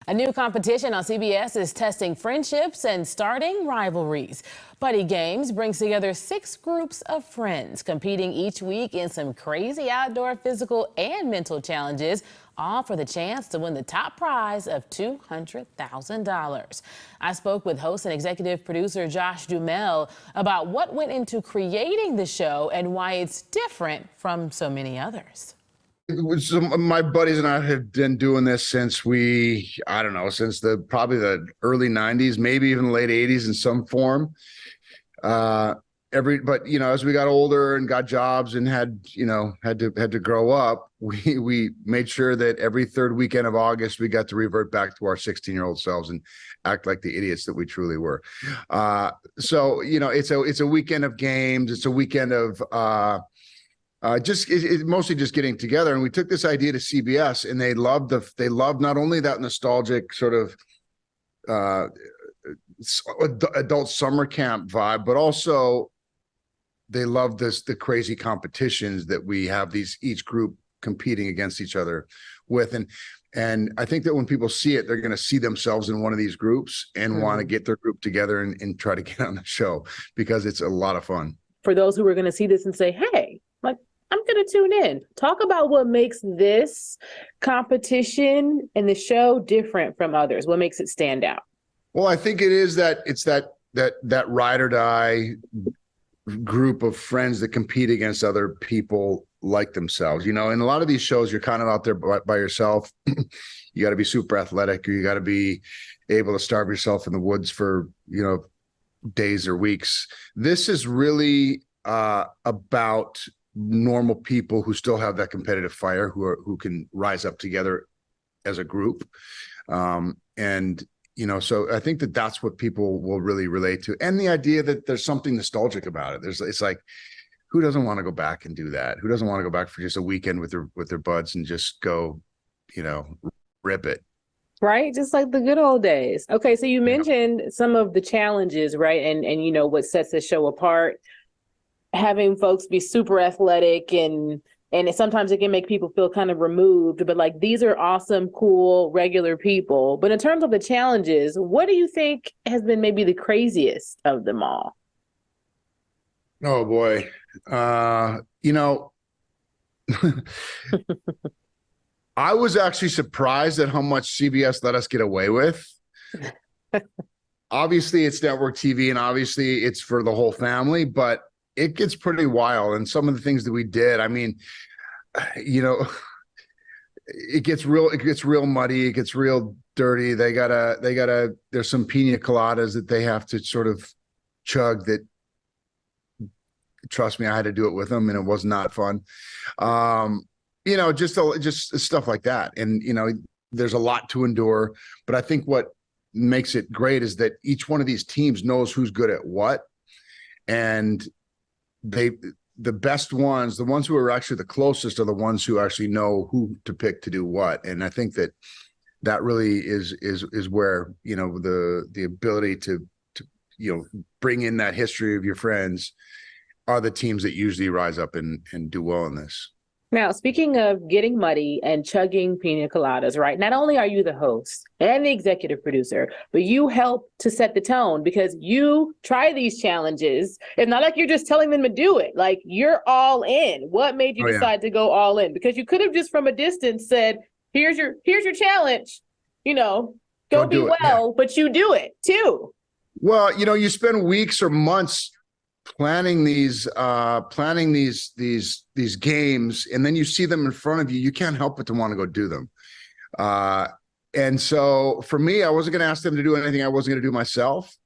A new competition on CBS is testing friendships and starting rivalries. Buddy Games brings together 6 groups of friends competing each week in some crazy outdoor physical and mental challenges, all for the chance to win the top prize of $200,000. I spoke with host and executive producer Josh Duhamel about what went into creating the show and why it's different from so many others. My buddies and I have been doing this since since probably the early 90s, maybe even late 80s in some form. But as we got older and got jobs and had to grow up, we made sure that every third weekend of August we got to revert back to our 16-year-old selves and act like the idiots that we truly were. It's a weekend of games. It's a weekend of mostly just getting together. And we took this idea to CBS, and they loved not only that nostalgic sort of adult summer camp vibe, but also they love the crazy competitions that we have each group competing against each other with. And I think that when people see it, they're going to see themselves in one of these groups and want to get their group together and try to get on the show, because it's a lot of fun. For those who are going to see this and say, hey, I'm going to tune in. Talk about what makes this competition and the show different from others. What makes it stand out? Well, I think it's that ride or die group of friends that compete against other people like themselves. In a lot of these shows, you're kind of out there by yourself. You got to be super athletic, or you got to be able to starve yourself in the woods for, days or weeks. This is really about normal people who still have that competitive fire, who can rise up together as a group. So I think that's what people will really relate to. And the idea that there's something nostalgic about it. It's like, who doesn't want to go back and do that? Who doesn't want to go back for just a weekend with their buds and just go, rip it? Right. Just like the good old days. Okay. So you mentioned some of the challenges, right? And what sets the show apart. Having folks be super athletic and sometimes it can make people feel kind of removed, but like, these are awesome, cool, regular people. But in terms of the challenges, what do you think has been maybe the craziest of them all? Oh boy. I was actually surprised at how much CBS let us get away with. Obviously it's network TV and obviously it's for the whole family, but it gets pretty wild. And some of the things that we did, it gets real muddy. It gets real dirty. There's some pina coladas that they have to sort of chug that, trust me, I had to do it with them and it was not fun. Just stuff like that. And, there's a lot to endure, but I think what makes it great is that each one of these teams knows who's good at what. And the best ones, the ones who are actually the closest, are the ones who actually know who to pick to do what. And I think that really is where, the ability to bring in that history of your friends are the teams that usually rise up and do well in this. Now, speaking of getting muddy and chugging pina coladas, right? Not only are you the host and the executive producer, but you help to set the tone because you try these challenges. It's not like you're just telling them to do it. Like, you're all in. What made you decide to go all in? Because you could have just from a distance said, here's your challenge, go be well, but you do it too. Well, you spend weeks or months planning these games, and then you see them in front of you. You can't help but to want to go do them. And so for me, I wasn't going to ask them to do anything I wasn't going to do myself.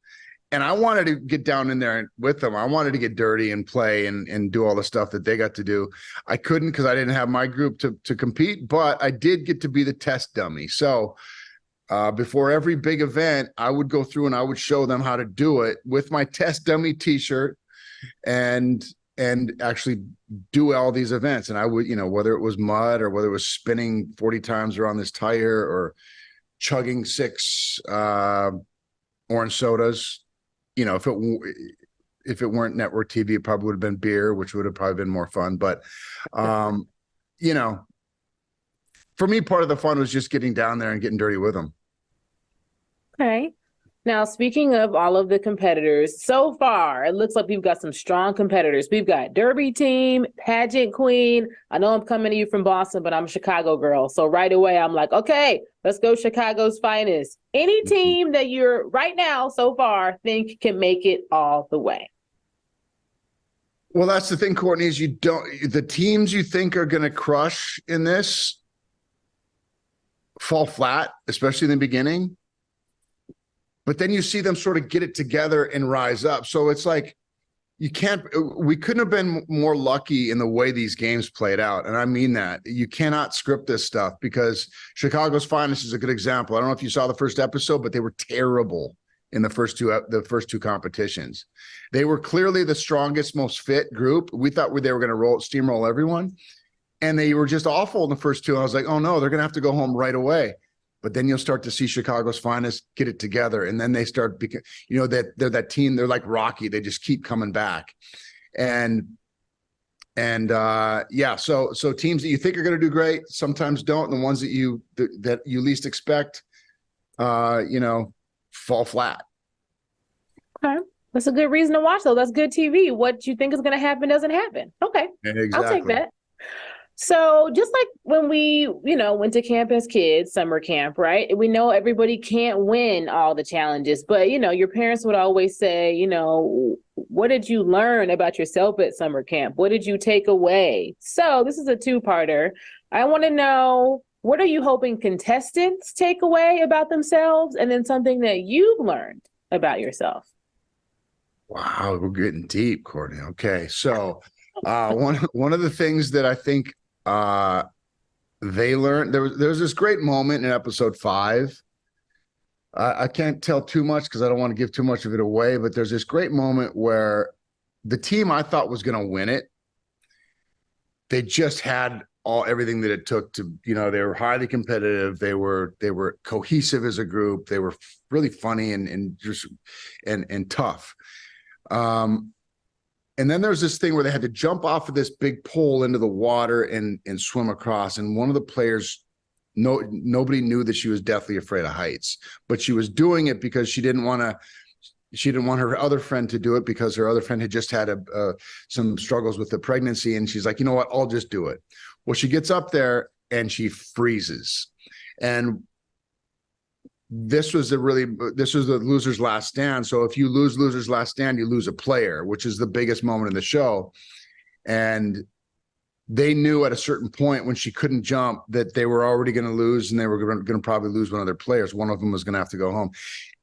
And I wanted to get down in there with them. I wanted to get dirty and play and do all the stuff that they got to do. I couldn't because I didn't have my group to compete, but I did get to be the test dummy. So before every big event, I would go through and I would show them how to do it with my test dummy t-shirt and actually do all these events. And I would, whether it was mud or whether it was spinning 40 times around this tire or chugging 6 orange sodas, if it weren't network TV, it probably would have been beer, which would have probably been more fun. But, for me, part of the fun was just getting down there and getting dirty with them. Okay. Now, speaking of all of the competitors, so far, it looks like we've got some strong competitors. We've got Derby team, pageant queen. I know I'm coming to you from Boston, but I'm a Chicago girl. So right away, I'm like, okay, let's go Chicago's finest. Any team that you're right now, so far, think can make it all the way? Well, that's the thing, Courtney, is the teams you think are going to crush in this fall flat, especially in the beginning. But then you see them sort of get it together and rise up. So it's like we couldn't have been more lucky in the way these games played out. And I mean that. You cannot script this stuff, because Chicago's Finest is a good example. I don't know if you saw the first episode, but they were terrible in the first two competitions. They were clearly the strongest, most fit group. We thought they were going to steamroll everyone. And they were just awful in the first two. I was like, oh no, they're going to have to go home right away. But then you'll start to see Chicago's Finest get it together. And then they start, that they're that team, they're like Rocky. They just keep coming back. So teams that you think are going to do great sometimes don't. And the ones that you least expect, fall flat. Okay. That's a good reason to watch, though. That's good TV. What you think is going to happen doesn't happen. Okay. Exactly. I'll take that. So just like when we, went to camp as kids, summer camp, right? We know everybody can't win all the challenges, but, your parents would always say, what did you learn about yourself at summer camp? What did you take away? So this is a two-parter. I want to know, what are you hoping contestants take away about themselves? And then something that you've learned about yourself. Wow, we're getting deep, Courtney. Okay. So one of the things that I think they learned, there was this great moment in episode 5. I can't tell too much because I don't want to give too much of it away, but there's this great moment where the team I thought was going to win it, they just had everything that it took to, they were highly competitive. They were cohesive as a group. They were really funny and tough. And then there's this thing where they had to jump off of this big pole into the water and swim across. And one of the players, nobody knew that she was deathly afraid of heights, but she was doing it because she didn't want her other friend to do it, because her other friend had just had some struggles with the pregnancy. And she's like, you know what, I'll just do it. Well, she gets up there and she freezes. And this was the loser's last stand. So if you lose loser's last stand, you lose a player, which is the biggest moment in the show. And they knew at a certain point when she couldn't jump that they were already going to lose, and they were going to probably lose one of their players. One of them was going to have to go home.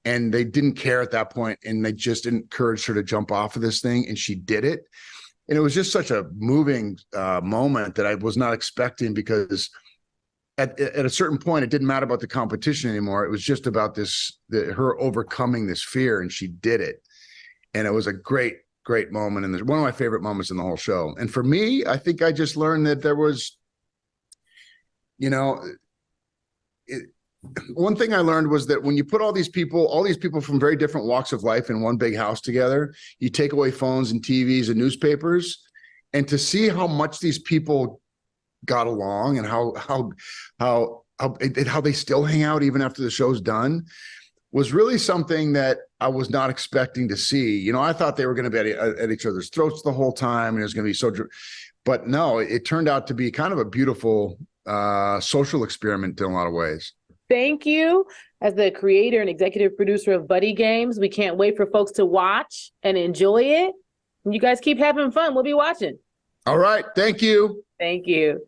And they didn't care at that point, and they just encouraged her to jump off of this thing, and she did it. And it was just such a moving moment that I was not expecting, because at a certain point, it didn't matter about the competition anymore. It was just about her overcoming this fear, and she did it. And it was a great, great moment. And one of my favorite moments in the whole show. And for me, I think I just learned that there was, one thing I learned was that when you put all these people from very different walks of life in one big house together, you take away phones and TVs and newspapers, and to see how much these people got along and how they still hang out even after the show's done was really something that I was not expecting to see. I thought they were going to be at each other's throats the whole time, and it was going to be but no, it turned out to be kind of a beautiful social experiment in a lot of ways. Thank you. As the creator and executive producer of Buddy Games, we can't wait for folks to watch and enjoy it. And you guys keep having fun. We'll be watching. All right. Thank you. Thank you.